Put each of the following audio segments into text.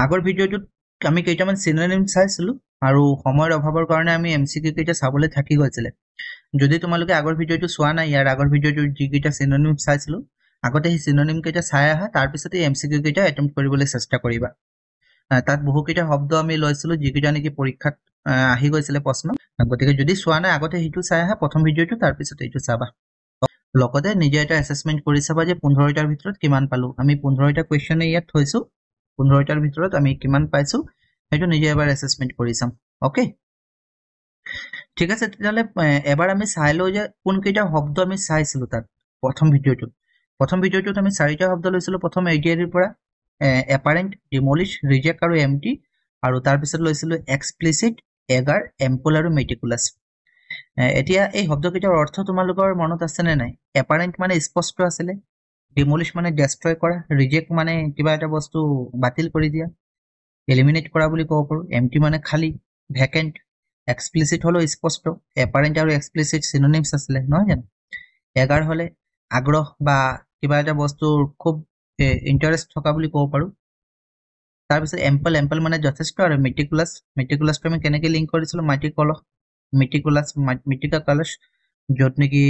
আগৰ ভিডিঅ'টোত আমি কেইটামান চিনোনিম চাইছিলো আৰু সময়ৰ অভাৱৰ কাৰণে আমি এমচিকিউ কেইটা চাবলৈ থাকি গৈছিলে। যদি তোমালোকে আগৰ ভিডিঅ'টো চোৱা নাই, ইয়াৰ আগৰ ভিডিঅ'টোৰ যিকেইটা চিনোনিম চাইছিলো আগতে সেই চিনোনিম কেইটা চাই আহা, তাৰপিছতে এমচিকিউ কেইটা এটেম্প্ট কৰিবলৈ চেষ্টা কৰিবা। তাত বহুকেইটা শব্দ আমি লৈছিলো যিকেইটা নেকি পৰীক্ষাত আহি গৈছিলে প্ৰশ্ন। গতিকে যদি চোৱা নাই আগতে সেইটো চাই আহা প্ৰথম ভিডিঅ'টো, তাৰপিছতে এইটো চাবা। লগতে নিজে এটা এছেছমেণ্ট কৰি চাবা যে 15টাৰ ভিতৰত কিমান পালো। আমি 15টা কুৱেশ্যনে ইয়াত থৈছো, 15টাৰ ভিতৰত আমি কিমান পাইছো সেইটো নিজে এবাৰ এছেছমেণ্ট কৰি চাম। অ'কে, ঠিক আছে। তেতিয়াহ'লে এবাৰ আমি চাই লওঁ যে কোনকেইটা শব্দ আমি চাইছিলো তাত প্ৰথম ভিডিঅ'টোত আমি 4টা শব্দ লৈছিলো প্ৰথম এডিআইৰ পৰা, এপাৰেণ্ট, ডিমলিছ, ৰিজেক্ট আৰু এমটি, আৰু তাৰপিছত লৈছিলো এক্সপ্লিচিট, এগাৰ, এম্পল আৰু মেটিকুলাছ। এতিয়া এই শব্দকেইটাৰ অৰ্থ তোমালোকৰ মনত আছে নে নাই? এপাৰেণ্ট মানে স্পষ্ট আছিলে, ডিমলিছ মানে ডেষ্ট্ৰয় কৰা, ৰিজেক্ট মানে কিবা এটা বস্তু বাতিল কৰি দিয়া, এলিমিনেট কৰা বুলি ক'ব পাৰো, এমটি মানে খালী, ভেকেণ্ট, এক্সপ্লিচিট হলো স্পষ্ট। এপাৰেণ্ট আৰু এক্সপ্লিচিট চিনোনিমছ আছিলে, নহয় জানো? এগাৰ হলে আগ্ৰহ বা কিবা এটা বস্তুৰ খুব ইণ্টাৰেষ্ট থকা বুলি ক'ব পাৰো। তাৰপিছত এম্পল মানে যথেষ্ট, আৰু মেটিকুলাছটো আমি কেনেকে লিংক কৰিছিলো? মিটিকা কলছ, য'ত নেকি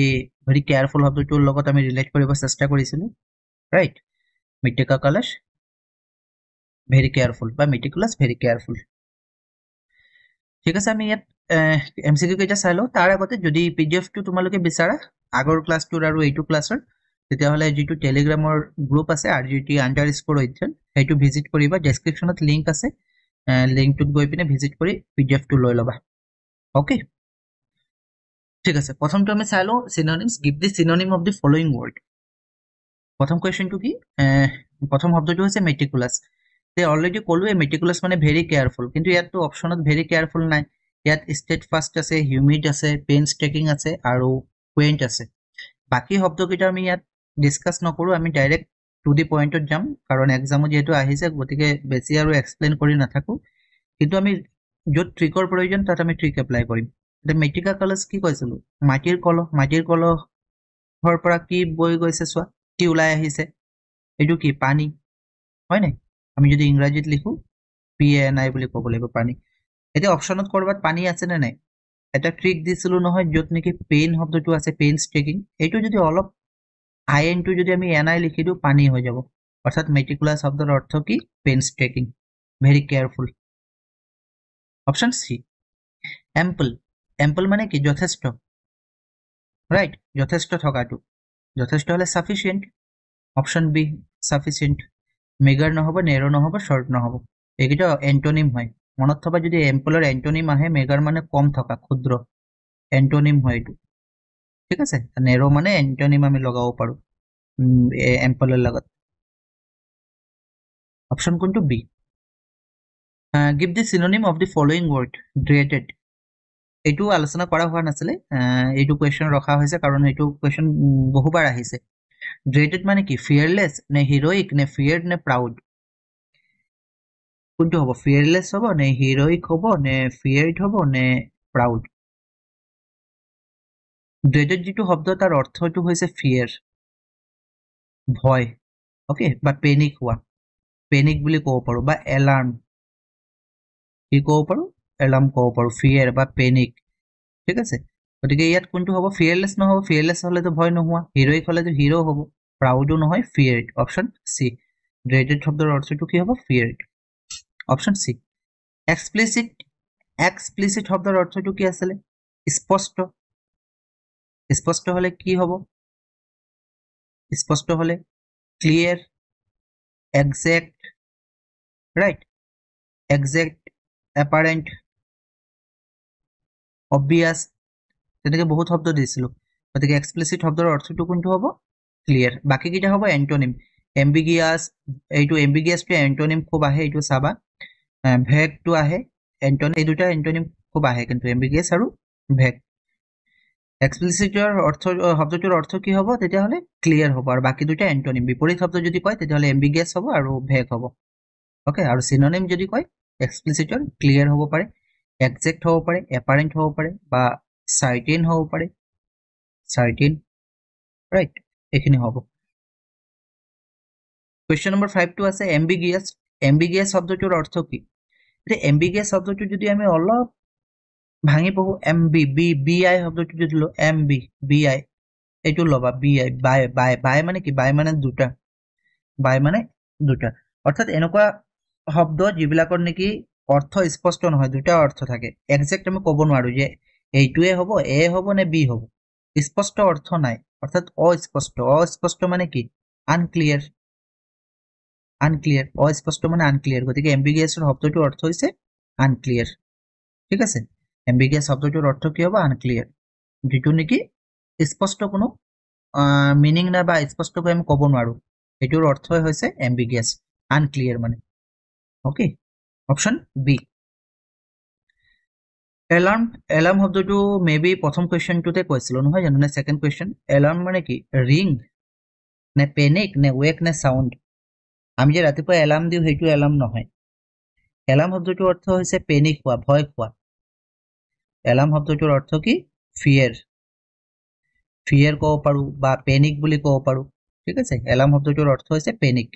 ভেৰি কেয়াৰফুল শব্দটোৰ লগত আমি ৰিলেট কৰিব চেষ্টা কৰিছিলো, ৰাইট? মিটিকা কলছ ভেৰি কেয়াৰফুল বা মেটিকুলাছ ভেৰি কেয়াৰফুল। ঠিক আছে, আমি ইয়াত এমচিকিউ কেইটা চাই লওঁ। তাৰ আগতে যদি পিডিএফটো তোমালোকে বিচাৰা আগৰ ক্লাছটোৰ আৰু এইটো ক্লাছৰ, তেতিয়াহ'লে যিটো টেলিগ্ৰামৰ গ্ৰুপ আছে RGT_Odhyan, সেইটো ভিজিট কৰিবা। ডেছক্ৰিপশ্যনত লিংক আছে, লিংকটোত গৈ পিনে ভিজিট কৰি পিডিএফটো লৈ ল'বা। অ'কে, ঠিক আছে। প্ৰথমটো আমি চাই লওঁ synonyms. Give the synonym of the following word. প্ৰথম কুৱেশ্যনটো কি? প্ৰথম শব্দটো হৈছে মেটিকুলাছ। অলৰেডি ক'লোৱে মেটিকুলাছ মানে ভেৰি কেয়াৰফুল, কিন্তু ইয়াততো অপশ্যনত ভেৰি কেয়াৰফুল নাই। ইয়াত ষ্টেট ফাষ্ট আছে, হিউমিড আছে, পেইনছ টেকিং আছে আৰু কুৱেণ্ট আছে। বাকী শব্দকেইটা আমি ইয়াত ডিছকাছ নকৰোঁ, আমি ডাইৰেক্ট টু দি পইণ্টত যাম, কাৰণ এক্সামো যিহেতু আহিছে, গতিকে বেছি আৰু এক্সপ্লেইন কৰি নাথাকোঁ। কিন্তু আমি য'ত ট্ৰিকৰ প্ৰয়োজন তাত আমি ট্ৰিক এপ্লাই কৰিম। এতিয়া মেটিকা কলছ কি কৈছিলোঁ? মাটিৰ কলহৰ পৰা কি বৈ গৈছে চোৱা, কি ওলাই আহিছে? এইটো কি? পানী, হয় নাই? আমি যদি ইংৰাজীত লিখোঁ PANI বুলি ক'ব লাগিব, পানী। এতিয়া অপশ্যনত ক'ৰবাত পানী আছে নে নাই? এটা ট্ৰিক দিছিলো নহয়, য'ত নেকি পেইন শব্দটো আছে, পেইনছ টেকিং। এইটো যদি অলপ INটো যদি আমি NI লিখি দিওঁ, পানী হৈ যাব। অৰ্থাৎ মেটিকুলাছ শব্দৰ অৰ্থ কি? Pains taking, very careful. Option C, ample মানে কি? যথেষ্ট, ৰাইট? যথেষ্ট থকাটো। যথেষ্ট হ'লে sufficient. Option B, sufficient. Meagre নহ'ব, নেৰো নহ'ব, শ্বৰ্ট নহ'ব। এইকেইটা এণ্টনিম হয়। মনত থবা, যদি এম্পলৰ এণ্টনিম আহে, মেগাৰ মানে কম থকা, ক্ষুদ্ৰ, এণ্টনিম হয় এইটো। ঠিক আছে, নেৰো মানে এণ্টনিম আমি লগাব পাৰোঁ এম্পলৰ লগত। অপশ্যন কোনটো? B. Give the synonym of the following word. Dreaded, এইটো আলোচনা কৰা হোৱা নাছিলে, এইটো কুৱেশ্যন ৰখা হৈছে কাৰণ এইটো কুৱেশ্যন বহুবাৰ আহিছে। ড্ৰেটেড মানে কি? ফিয়াৰলেছ নে হিৰইক নে ফিয়াৰ্ড নে প্ৰাউড? কোনটো হ'ব? ফিয়াৰলেছ হ'ব নে হিৰইক হ'ব নে ফিয়াৰ্ড হ'ব নে প্ৰাউড? ড্ৰেটেড যিটো শব্দ তাৰ অৰ্থটো হৈছে ফিয়াৰ, ভয়, অ'কে, বা পেনিক হোৱা, পেনিক বুলি ক'ব পাৰোঁ, বা এলাৰ্ম, কি ক'ব পাৰোঁ? এলাৰ্ম ক'ব পাৰোঁ, ফিয়াৰ বা পেনিক। ঠিক আছে, গতিকে ইয়াত কোনটো হ'ব? ফিয়াৰলেছ নহ'ব, ফিয়াৰলেছ হ'লেতো ভয় নোহোৱা, হিৰইক হ'লেতো হিৰো হ'ব, প্ৰাউডো নহয়, ফিয়াৰ্ড। অপশ্যন চি, ড্ৰেটেড শব্দৰ অৰ্থটো কি হ'ব? ফিয়াৰ্ড। Option C. এক্সপ্লিচিট শব্দৰ অৰ্থটো কি আছিলে? স্পষ্ট। স্পষ্ট হ'লে কি হ'ব? স্পষ্ট হ'লে clear, exact, right? Exact, apparent, obvious, তেনেকৈ বহুত শব্দ দিছিলোঁ। গতিকে এক্সপ্লিচিট শব্দৰ অৰ্থটো কোনটো হ'ব? ক্লিয়াৰ। বাকীকেইটা হ'ব এণ্টনিম। এম্বিগিয়াছ, এইটো এম্বিগিয়াছটো এণ্টনিম খুব আহে, এইটো চাবা। ভেগটো আহে, এণ্টনিম, এই দুটা এণ্টনিম খুব আহে, কিন্তু এম্বিগিয়াছ আৰু ভেগ। এক্সপ্লিচিটৰ শব্দটোৰ অৰ্থ কি হ'ব? তেতিয়াহ'লে ক্লিয়াৰ হ'ব, আৰু বাকী দুটা এণ্টনিম। বিপৰীত শব্দ যদি কয় তেতিয়াহ'লে এম্বিগিয়াছ হ'ব আৰু ভেগ হ'ব। অ'কে, আৰু চিনোনিম যদি কয় এক্সপ্লিচিটৰ ক্লিয়াৰ হ'ব পাৰে, একজেক্ট হ'ব পাৰে, এপাৰেণ্ট হ'ব পাৰে, বা চাৰ্টেইন হ'ব পাৰে, চাৰ্টেইন, ৰাইট? এইখিনি হ'ব। কুৱেশ্যন নম্বৰ 5টো আছে এম্বিগিয়াছ। এম্বিগিয়াছ শব্দটোৰ অৰ্থ কি এতিয়া এম্বিগিয়াছ শব্দটো যদি আমি অলপ ভাঙি পঢ়ো এমবি বি বি আই শব্দটো যদি লো এমবি বি আই এইটো ল'বা বি আই বাই বাই বাই মানে কি বাই মানে দুটা বাই মানে দুটা অৰ্থাৎ এনেকুৱা শব্দ যিবিলাকৰ নেকি অৰ্থ স্পষ্ট নহয় দুটা অৰ্থ থাকে একজেক্ট আমি ক'ব নোৱাৰো যে এইটোৱে হ'ব এ হ'ব নে বি হ'ব স্পষ্ট অৰ্থ নাই অৰ্থাৎ অস্পষ্ট মানে কি আনক্লিয়াৰ অস্পষ্ট মানে আনক্লিয়াৰ গতিকে এম্বিগিয়াছৰ শব্দটোৰ অৰ্থ হৈছে আনক্লিয়াৰ ঠিক আছে এম্বিগিয়াছ শব্দটোৰ অৰ্থ কি হ'ব আনক্লিয়াৰ যিটো নেকি স্পষ্ট কোনো মিনিং নাই বা স্পষ্টকৈ আমি ক'ব নোৱাৰো এইটোৰ অৰ্থই হৈছে এম্বিগিয়াছ আনক্লিয়াৰ মানে ওকে অপশ্যন বি এলাৰ্ম শব্দটো মে বি প্ৰথম কুৱেশ্যনটোতে কৈছিলো নহয় জানো নে ছেকেণ্ড কুৱেশ্যন এলাৰ্ম মানে কি ৰিং নে পেনিক নে ৱেক নে চাউণ্ড আমি যে ৰাতিপুৱা এলাৰ্ম দিওঁ সেইটো এলাৰ্ম নহয় এলাৰ্ম শব্দটোৰ অৰ্থ হৈছে পেনিক হোৱা ভয় খোৱা এলাৰ্ম শব্দটোৰ অৰ্থ কি ফিয়াৰ ক'ব পাৰো বা পেনিক বুলি ক'ব পাৰো ঠিক আছে এলাৰ্ম শব্দটোৰ অৰ্থ হৈছে পেনিক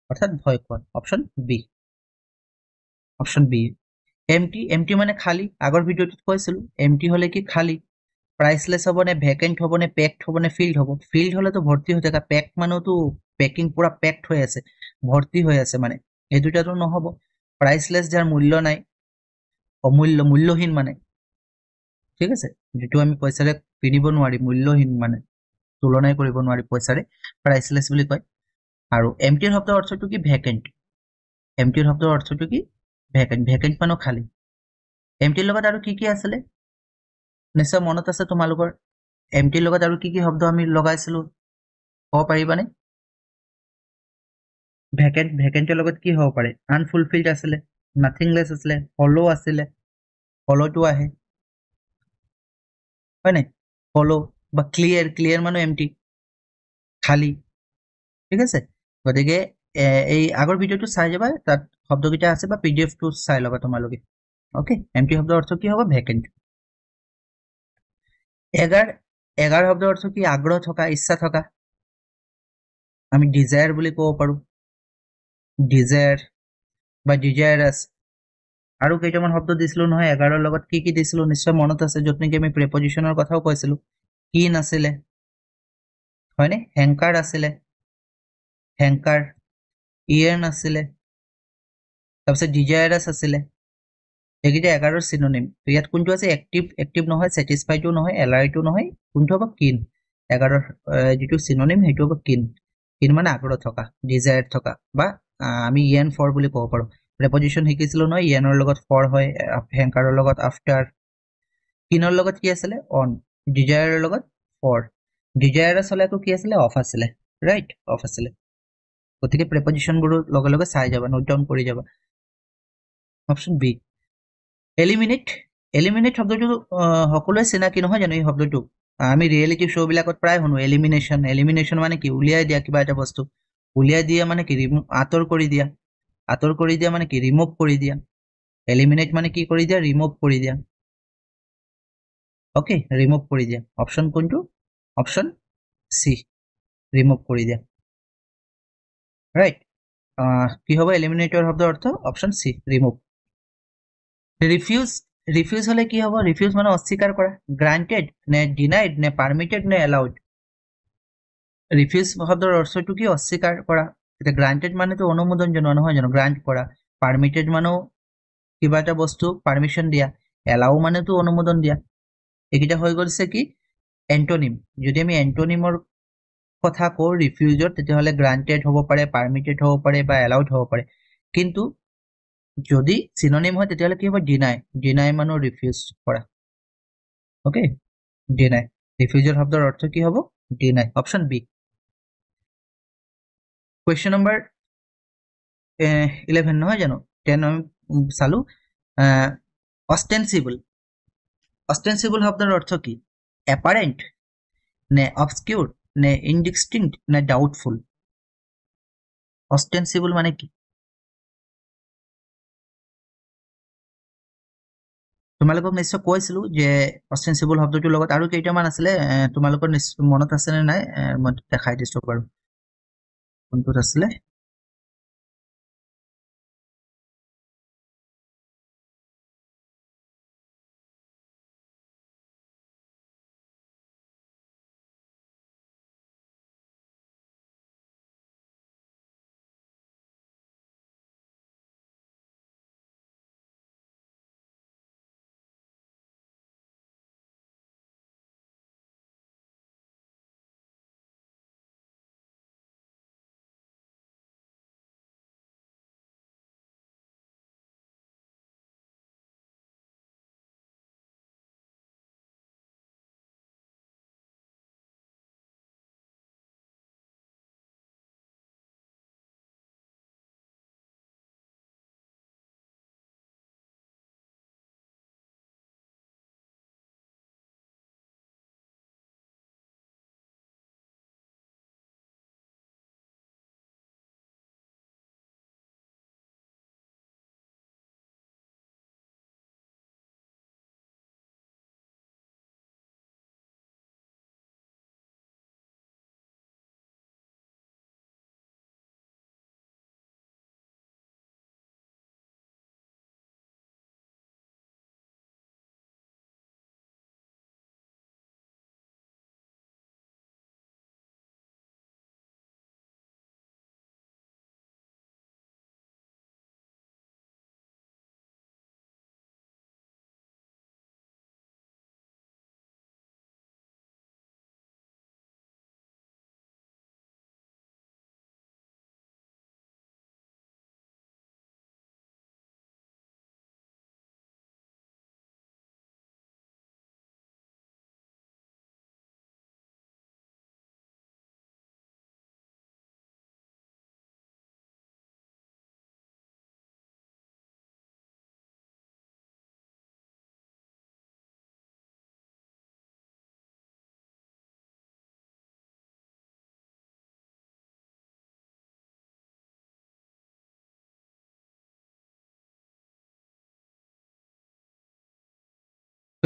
অৰ্থাৎ ভয় খোৱা অপশ্যন বি এমটি মানে খালী আগৰ ভিডিঅ'টোত কৈছিলো এমটি হলে কি খালী প্ৰাইচলেছ হ'ব নে ভেকেণ্ট হ'ব নে পেক্ট হ'ব নে ফিল্ড হ'ব ফিল্ড হলেতো ভৰ্তি হৈ থকা পেক্ট মানেতো পেকিং পুৰা পেক্ট হৈ আছে ভৰ্তি হৈ আছে মানে এই দুটাতো নহ'ব প্ৰাইচলেছ যাৰ মূল্য নাই মূল্যহীন মানে ঠিক আছে যিটো আমি পইচাৰে কিনিব নোৱাৰি মূল্যহীন মানে তুলনাই কৰিব নোৱাৰি পইচাৰে প্ৰাইচলেছ বুলি কয় আৰু এমটিৰ শব্দৰ অৰ্থটো কি ভেকেণ্ট এমটিৰ শব্দৰ অৰ্থটো কি ভেকেণ্ট মানে খালী এমটিৰ লগত আৰু কি আছিলে নিশ্চয় মনত আছে তোমালোকৰ এমটিৰ লগত আৰু কি শব্দ আমি লগাইছিলো ক'ব পাৰিবানে ভেকেণ্টৰ লগত কি হ'ব পাৰে আনফুলফিল্ড আছিলে নাথিংলেছ আছিলে হলো আছিলে হলোটো আহে হয় নাই হলো বা ক্লিয়াৰ মানে এমটি খালী ঠিক আছে গতিকে এই আগৰ ভিডিঅ'টো চাই যাবা তাত শব্দকেইটা আছে বা পিডিএফটো চাই ল'বা তোমালোকে ওকে এমটি শব্দৰ অৰ্থ কি হ'ব ভেকেণ্ট এগাৰ শব্দৰ অৰ্থ কি আগ্ৰহ থকা ইচ্ছা থকা আমি ডিজায়াৰ বুলি ক'ব পাৰো ডিজায়াৰ বা ডিজায়াৰাছ আৰু কেইটামান শব্দ দিছিলো নহয় এগাৰৰ লগত কি দিছিলো নিশ্চয় মনত আছে য'ত নেকি আমি প্ৰেপজিশ্যনৰ কথাও কৈছিলো কিন আছিলে হয়নে হেংকাৰ আছিলে হেংকাৰ ইয়েৰ্ণ আছিলে তাৰপিছত ডিজায়াৰাছ আছিলে এইকেইটা এগাৰৰ চিনোনিম ইয়াত কোনটো আছে এক্টিভ নহয় ছেটিছফাইডো নহয় এলাৰ্টো নহয় কোনটো হ'ব কিন এগাৰৰ যিটো চিনোনিম সেইটো হ'ব কিন মানে আগ্ৰহ থকা ডিজায়াৰ থকা বা আমি ইয়েন ফৰ বুলি ক'ব পাৰো প্ৰেপজিশ্যন শিকিছিলো নহয় ইয়েনৰ লগত ফৰ হয় হেংকাৰৰ লগত আফটাৰ কিনৰ লগত কি আছিলে অন ডিজায়াৰৰ লগত ফৰ ডিজায়াৰাছ হ'লে আকৌ কি আছিলে অফ আছিলে ৰাইট অফ আছিলে গতিকে প্ৰেপজিশ্যনবোৰো লগে চাই যাবা নোট ডাউন কৰি যাবা অপশ্যন বি এলিমিনেট শব্দটো সকলোৱে চিনাকি নহয় জানো এই শব্দটো আমি ৰিয়েলিটি শ্ব' বিলাকত প্ৰায় শুনো এলিমিনেশ্যন মানে কি উলিয়াই দিয়া কিবা এটা বস্তু উলিয়াই দিয়া মানে কি আঁতৰ কৰি দিয়া মানে কি ৰিমুভ কৰি দিয়া এলিমিনেট মানে কি কৰি দিয়া ৰিমুভ কৰি দিয়া ওকে ৰিমুভ কৰি দিয়া অপশ্যন কোনটো অপশ্যন চি ৰিমুভ কৰি দিয়া ৰাইট কি হ'ব এলিমিনেটৰ শব্দৰ অৰ্থ অপশ্যন চি ৰিমুভ ৰিফিউজ হলে কি হ'ব ৰিফিউজ মানে অস্বীকাৰ কৰা গ্ৰান্টেড নে ডিনাইড নে পাৰমিটেড নে এলাউড ৰিফিউজ শব্দৰ অৰ্থটো কি অস্বীকাৰ কৰা এতিয়া গ্ৰান্টেড মানেতো অনুমোদন জনোৱা নহয় জানো গ্ৰান্ট কৰা পাৰমিটেড মানেও কিবা এটা বস্তু পাৰমিশ্যন দিয়া এলাউ মানেতো অনুমোদন দিয়া এইকেইটা হৈ গৈছে কি এণ্টনিম যদি আমি এণ্টনিমৰ কথা কওঁ ৰিফিউজৰ তেতিয়াহ'লে গ্ৰান্টেড হ'ব পাৰে পাৰমিটেড হ'ব পাৰে বা এলাউড হ'ব পাৰে কিন্তু যদি চিনোনিম হয় তেতিয়াহ'লে কি হ'ব ডিনাই মানে ৰিফিউজ কৰা ওকে ডিনাই ৰিফিউজৰ শব্দৰ অৰ্থ কি হ'ব deny option B question number 11 নহয় জানো 10 আমি চালো অষ্টেনচিবল শব্দৰ অৰ্থ কি এপাৰেণ্ট নে অবস্কিউৰ নে ইনডিষ্টিংক্ট নে ডাউটফুল অষ্টেনচিবল মানে কি তোমালোকক নিশ্চয় কৈছিলো যে অষ্টেনচিবল শব্দটোৰ লগত আৰু কেইটামান আছিলে তোমালোকৰ মনত আছে নে নাই মই দেখাই দিছো বাৰু কোনটোত আছিলে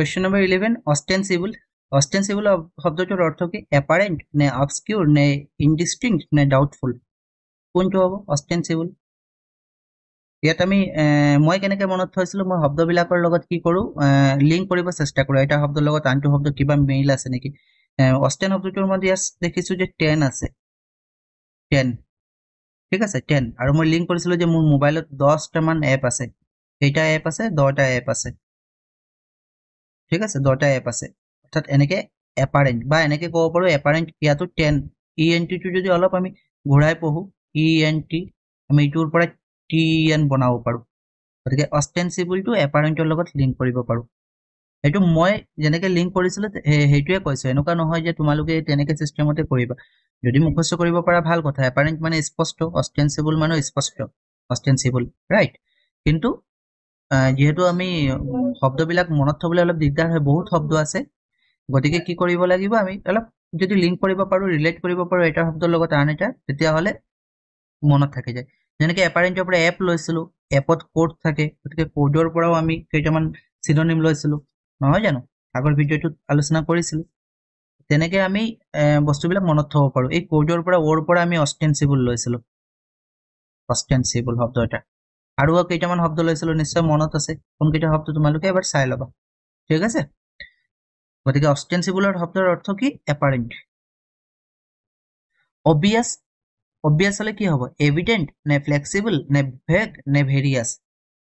Question number 11, ostensible. Ostensible শব্দটোৰ অৰ্থ কি? Apparent নে obscure নে indistinct নে doubtful? কোনটো হ'ব ostensible? ইয়াত আমি মই কেনেকৈ মনত থৈছিলোঁ, মই শব্দবিলাকৰ লগত কি কৰোঁ, লিংক কৰিব চেষ্টা কৰোঁ, এটা শব্দৰ লগত আনটো শব্দ কিবা মেইল আছে নেকি। অষ্টেন শব্দটোৰ মই ইয়াত দেখিছোঁ যে 10 আছে, 10, ঠিক আছে 10, আৰু মই লিংক কৰিছিলোঁ যে মোৰ মোবাইলত 10টামান এপ আছে, কেইটা এপ আছে, 10টা এপ আছে, ঠিক আছে 10টা এপ আছে, অৰ্থাৎ এনেকৈ এপাৰেণ্ট বা এনেকৈ ক'ব পাৰোঁ এপাৰেণ্ট, ইয়াতো 10, ENTটো যদি অলপ আমি ঘূৰাই পঢ়োঁ, ENT আমি এইটোৰ পৰা TN বনাব পাৰোঁ, গতিকে অষ্টেনচিবলটো এপাৰেণ্টৰ লগত লিংক কৰিব পাৰোঁ। এইটো মই যেনেকৈ লিংক কৰিছিলোঁ সেইটোৱে কৈছোঁ, এনেকুৱা নহয় যে তোমালোকে তেনেকৈ চিষ্টেমতে কৰিবা। যদি মুখস্থ কৰিব পৰা ভাল কথা, এপাৰেণ্ট মানে স্পষ্ট, অষ্টেনচিবল মানে স্পষ্ট, অষ্টেনচিবল, ৰাইট। কিন্তু যিহেতু আমি শব্দবিলাক মনত থবলৈ অলপ দিগদাৰ হয়, বহুত শব্দ আছে, গতিকে কি কৰিব লাগিব, আমি অলপ যদি লিংক কৰিব পাৰোঁ, ৰিলেট কৰিব পাৰোঁ এটা শব্দৰ লগত আন এটা, তেতিয়াহ'লে মনত থাকি যায়। যেনেকৈ এপাৰেণ্টৰ পৰা এপ লৈছিলোঁ, এপত কোড থাকে, গতিকে কোডৰ পৰাও আমি কেইটামান চিনোনিম লৈছিলোঁ, নহয় জানো, আগৰ ভিডিঅ'টোত আলোচনা কৰিছিলোঁ। তেনেকৈ আমি বস্তুবিলাক মনত থ'ব পাৰোঁ। এই কোডৰ পৰা ওৰ পৰা আমি অষ্টেনচিবল লৈছিলোঁ, অষ্টেনচিবল শব্দ এটা, আৰু কেইটামান শব্দ লৈছিলোঁ, নিশ্চয় মনত আছে, কোনকেইটা শব্দ তোমালোকে এবাৰ চাই ল'বা, ঠিক আছে। গতিকে অষ্টেনচিবলৰ শব্দৰ অৰ্থ কি? এপাৰেণ্ট। অবভিয়াছ, অবভিয়াছ হলে কি হ'ব? এভিডেণ্ট নে ফ্লেক্সিবল নে ভেগ নে ভেৰিয়াছ?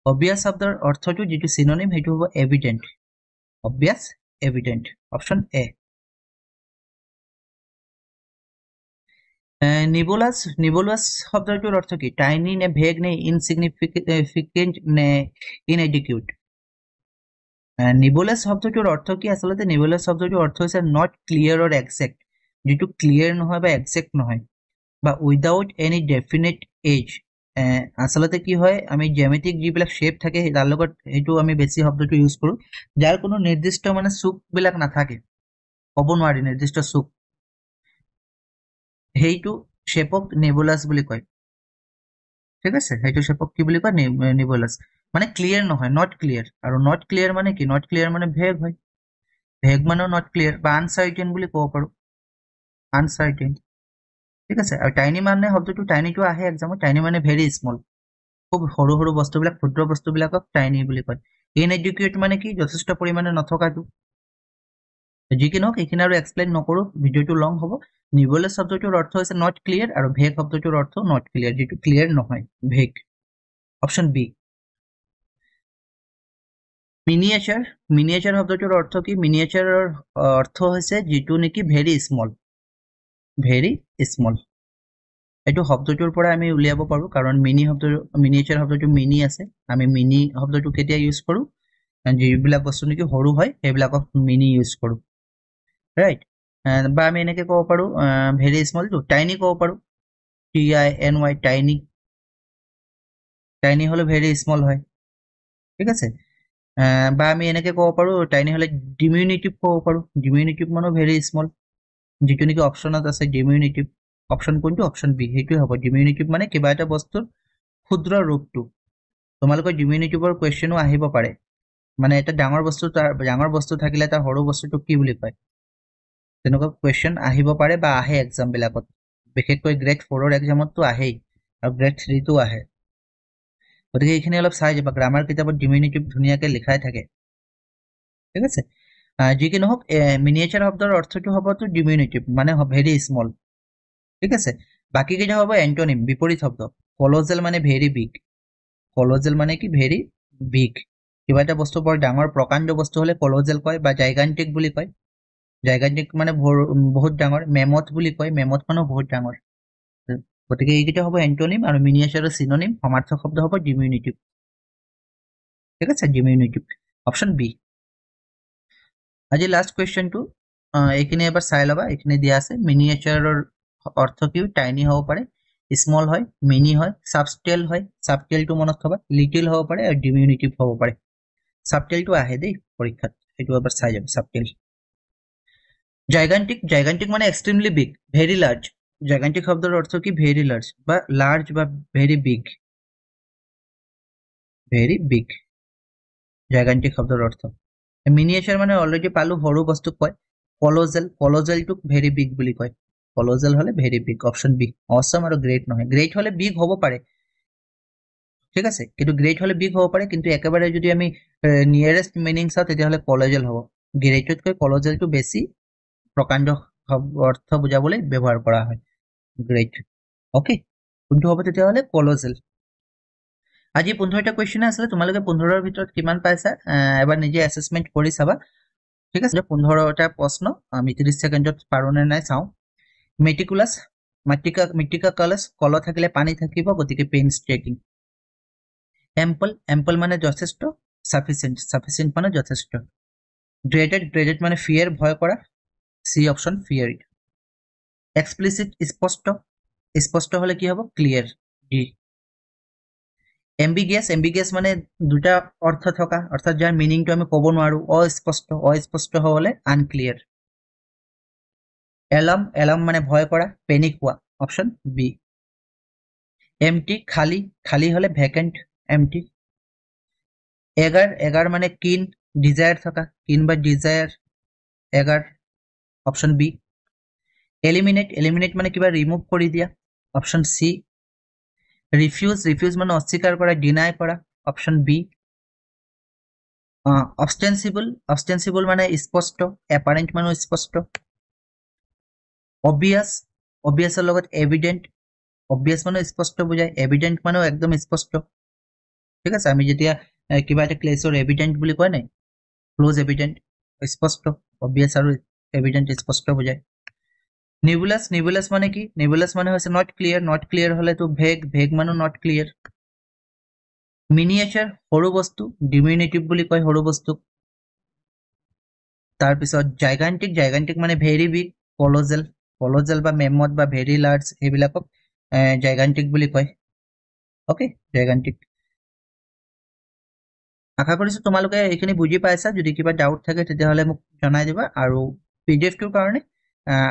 অবভিয়াছ শব্দৰ অৰ্থটো যিটো চিনোনিম সেইটো হ'ব evident, obvious, evident, option A. নিবুলাছ, নিবুলাছ শব্দটোৰ অৰ্থ কি? টাইনি নে ভেগ নে ইনচিগনিফিকেণ্ট নে ইনএডিকুৱেট? নিবুলাছ শব্দটোৰ অৰ্থ কি? আচলতে নিবুলাছ শব্দটোৰ অৰ্থ হৈছে নট ক্লিয়াৰ অৰ একজেক্ট, যিটো ক্লিয়াৰ নহয় বা একজেক্ট নহয়, বা উইদাউট এনি ডেফিনেট এজ। আচলতে কি হয়, আমি জ্যামিতিক যিবিলাক শ্বেপ থাকে তাৰ লগত সেইটো আমি বেছি শব্দটো ইউজ কৰোঁ, যাৰ কোনো নিৰ্দিষ্ট মানে চুকবিলাক নাথাকে, ক'ব নোৱাৰি নিৰ্দিষ্ট চুক, সেইটো শ্বেপক নেবুলাছ বুলি কয়, ঠিক আছে। সেইটো শ্বেপক কি বুলি কয়? নেবুলাছ, মানে ক্লিয়াৰ নহয়, নট ক্লিয়াৰ। আৰু নট ক্লিয়াৰ মানে কি? নট ক্লিয়াৰ মানে ভেগ হয়, ভেগ মানেও নট ক্লিয়াৰ বা আনচাৰ্টেইন বুলি ক'ব পাৰোঁ, আনচাৰ্টেইন, ঠিক আছে। আৰু টাইনি মানে শব্দটো, টাইনিটো আহে এক্সামত, টাইনি মানে ভেৰি স্মল, খুব সৰু সৰু বস্তুবিলাক, ক্ষুদ্ৰ বস্তুবিলাকক টাইনি বুলি কয়। ইনএডিকুৱেট মানে কি? যথেষ্ট পৰিমাণে নথকাটো। যি কি নহওক, এইখিনি আৰু এক্সপ্লেইন নকৰোঁ, ভিডিঅ'টো লং হ'ব। নিবুলাছ শব্দটোৰ অৰ্থ হৈছে নট ক্লিয়াৰ, আৰু ভেগ শব্দটোৰ অৰ্থ নট ক্লিয়াৰ, যিটো ক্লিয়াৰ নহয়, vague, option B. Miniature, miniature শব্দটোৰ অৰ্থ কি? মিনিয়েচাৰৰ অৰ্থ হৈছে যিটো নেকি ভেৰি স্মল, ভেৰি স্মল। এইটো শব্দটোৰ পৰা আমি উলিয়াব পাৰোঁ, কাৰণ মিনি শব্দ, মিনিয়েচাৰ শব্দটো মিনি আছে, আমি মিনি শব্দটো কেতিয়া ইউজ কৰোঁ? যিবিলাক বস্তু নেকি সৰু হয় সেইবিলাকক মিনি ইউজ কৰোঁ, ৰাইট। বা আমি এনেকৈ ক'ব পাৰোঁ ভেৰি স্মলটো টাইনি ক'ব পাৰোঁ, TINY, টাইনি, টাইনি হ'লে ভেৰি স্মল হয়, ঠিক আছে। বা আমি এনেকৈ ক'ব পাৰোঁ, টাইনি হ'লে ডিমিউনিটিভ ক'ব পাৰোঁ, ডিমিউনিটিভ মানে ভেৰি স্মল, যিটো নেকি অপশ্যনত আছে ডিমিউনিটিভ, অপশ্যন কোনটো? অপশ্যন বি, সেইটোৱে হ'ব ডিমিউনিটিভ, মানে কিবা এটা বস্তুৰ ক্ষুদ্ৰ ৰূপটো। তোমালোকৰ ডিমিউনিটিভৰ কুৱেশ্যনো আহিব পাৰে, মানে এটা ডাঙৰ বস্তু, তাৰ ডাঙৰ বস্তু থাকিলে তাৰ সৰু বস্তুটোক কি বুলি কয়, তেনেকুৱা কুৱেশ্যন আহিব পাৰে বা আহে এক্সামবিলাকত, বিশেষকৈ গ্ৰেড 4ৰ এক্সামততো আহেই, আৰু গ্ৰেড 3টো আহে, গতিকে এইখিনি অলপ চাই যাবা, গ্ৰামাৰ কিতাপত ডিমিউনিটিভ ধুনীয়াকৈ লিখাই থাকে, ঠিক আছে। যি কি নহওক, মিনিয়েচাৰ শব্দৰ অৰ্থটো হ'বতো ডিমিউনিটিভ, মানে ভেৰি স্মল, ঠিক আছে। বাকী কেইটা হ'ব এণ্টনিম, বিপৰীত শব্দ। কলজেল মানে ভেৰি বিগ, কলজেল মানে কি? ভেৰি বিগ, কিবা এটা বস্তু বৰ ডাঙৰ প্ৰকাণ্ড বস্তু হ'লে কলজেল কয়, বা জাইগান্টিক বুলি কয়, জাইগান্টিক মানে বহুত ডাঙৰ। মেমথ বুলি কয়, মেমথ মানেও বহুত ডাঙৰ। গতিকে এইকেইটা হ'ব এণ্টনিম, আৰু মিনিয়েচাৰৰ চিনোনিম সমাৰ্থক শব্দ হ'ব ডিমিউনিটিভ, ঠিক আছে, ডিমিউনিটিভ, অপশ্যন বি। আজি লাষ্ট কুৱেশ্যনটো, এইখিনি এবাৰ চাই ল'বা, এইখিনি দিয়া আছে। মিনিয়েচাৰৰ অৰ্থ কি? টাইনি হ'ব পাৰে, স্মল হয়, মিনি হয়, ছাবস্কেল হয়, ছাবস্কেলটো মনত থবা, লিটিল হ'ব পাৰে, আৰু ডিমিউনিটিভ হ'ব পাৰে। ছাবস্কেলটো আহে দেই পৰীক্ষাত, সেইটো এবাৰ চাই যাবা, ছাবস্কেল। জাইগান্টিক, জাইগান্টিক মানে extremely big, very large. Gigantic শব্দৰ অৰ্থ কি? ভেৰি লাৰ্জ বা লাৰ্জ বা very big, very big, gigantic শব্দৰ অৰ্থ। মিনিয়েচাৰ মানে অলৰেডি পালো সৰু বস্তুক কয় কলজেল কলজেলটোক ভেৰি বিগ বুলি কয় কলজেল হলে ভেৰি বিগ অপশ্যন বি অসম আৰু গ্ৰেট নহয় গ্ৰেট হলে বিগ হ'ব পাৰে ঠিক আছে কিন্তু গ্ৰেট হলে বিগ হ'ব পাৰে কিন্তু একেবাৰে যদি আমি নিয়াৰেষ্ট মিনিং চাওঁ তেতিয়াহ'লে কলজেল হ'ব গ্ৰেটতকৈ কলজেলটো বেছি প্ৰকাণ্ড অৰ্থ বুজাবলৈ ব্যৱহাৰ কৰা হয় গ্ৰেট অ'কে কোনটো হ'ব তেতিয়াহ'লে কলজেল আজি 15টা কুৱেশ্যন আছিলে তোমালোকে 15ৰ ভিতৰত কিমান পাইছা এবাৰ নিজে এছেছমেণ্ট কৰি চাবা ঠিক আছে 15টা প্ৰশ্ন আমি 30 ছেকেণ্ডত পাৰো নে নাই চাওঁ মেটিকুলাছ মৃত্তিকা কলছ কল থাকিলে পানী থাকিব গতিকে পেইনষ্টেকিং এম্পল মানে যথেষ্ট সাফিচিয়েন্ট মানে যথেষ্ট ড্ৰেডেড মানে ফিয়াৰ ভয় কৰা সি অপশ্যন ফিয়াৰ এক্সপ্লিচিট স্পষ্ট হলে কি হ'ব ক্লিয়াৰ ডি এম্বিগিয়াছ মানে দুটা অৰ্থ থকা অৰ্থাৎ যাৰ মিনিংটো আমি ক'ব নোৱাৰো অস্পষ্ট হলে আনক্লিয়াৰ এলাৰ্ম মানে ভয় কৰা পেনিক হোৱা অপশ্যন বি এমটি খালী হলে ভেকেন্ট এমটি এগাৰ মানে কিন ডিজায়াৰ থকা কিন বা ডিজায়াৰ এগাৰ অপশ্যন বি এলিমিনেট মানে কিবা ৰিমুভ কৰি দিয়া অপশ্যন সি ৰিফিউজ মানে অস্বীকাৰ কৰা ডিনাই কৰা অপশ্যন বি অবষ্টেন্সিবল মানে স্পষ্ট এপাৰেণ্ট মানে স্পষ্ট অবভিয়াছৰ লগত এভিডেণ্ট অবভিয়াছ মানে স্পষ্ট বুজায় এভিডেণ্ট মানেও একদম স্পষ্ট ঠিক আছে আমি যেতিয়া কিবা এটা ক্লেছৰ এভিডেণ্ট বুলি কয় নাই ক্লোজ এভিডেণ্ট স্পষ্ট অবভিয়াছ আৰু এভিডেণ্ট স্পষ্ট বুজায় নিবুলাছ মানে কি নিবুলাছ মানে হৈছে নট ক্লিয়াৰ হলেতো ভেগ মানে নট ক্লিয়াৰ মিনিয়েচাৰ সৰু বস্তু ডিমিনিটিভ বুলি কয় সৰু বস্তুক তাৰপিছত জাইগান্টিক মানে ভেৰি বিগ কলজেল বা মেমত বা ভেৰি লাৰ্জ এইবিলাকক জাইগান্টিক বুলি কয় অ'কে জাইগান্টিক আশা কৰিছো তোমালোকে এইখিনি বুজি পাইছা যদি কিবা ডাউট থাকে তেতিয়াহ'লে মোক জনাই দিবা আৰু পিডিএফটোৰ কাৰণে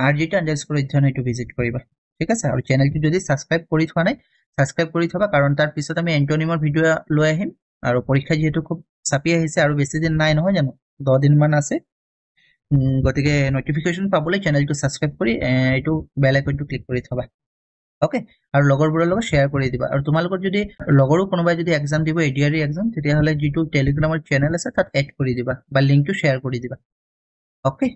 RGT_অধ্যয়ন এইটো ভিজিট কৰিবা ঠিক আছে আৰু চেনেলটো যদি ছাবস্ক্ৰাইব কৰি থোৱা নাই ছাবস্ক্ৰাইব কৰি থবা কাৰণ তাৰ পিছত আমি এন্টনিমৰ ভিডিঅ' লৈ আহিম আৰু পৰীক্ষা যিহেতু খুব চাপি আহিছে আৰু বেছি দিন নাই নহয় জানো 10 দিনমান আছে গতিকে নটিফিকেশ্যন পাবলৈ চেনেলটো ছাবস্ক্ৰাইব কৰি এইটো বেল আইকনটো ক্লিক কৰি থবা অ'কে আৰু লগৰবোৰৰ লগত শ্বেয়াৰ কৰি দিবা আৰু তোমালোকৰ যদি লগৰো কোনোবাই যদি এক্সাম দিব ADRE এক্সাম তেতিয়াহ'লে যিটো টেলিগ্ৰামৰ চেনেল আছে তাত এড কৰি দিবা বা লিংকটো শ্বেয়াৰ কৰি দিবা অ'কে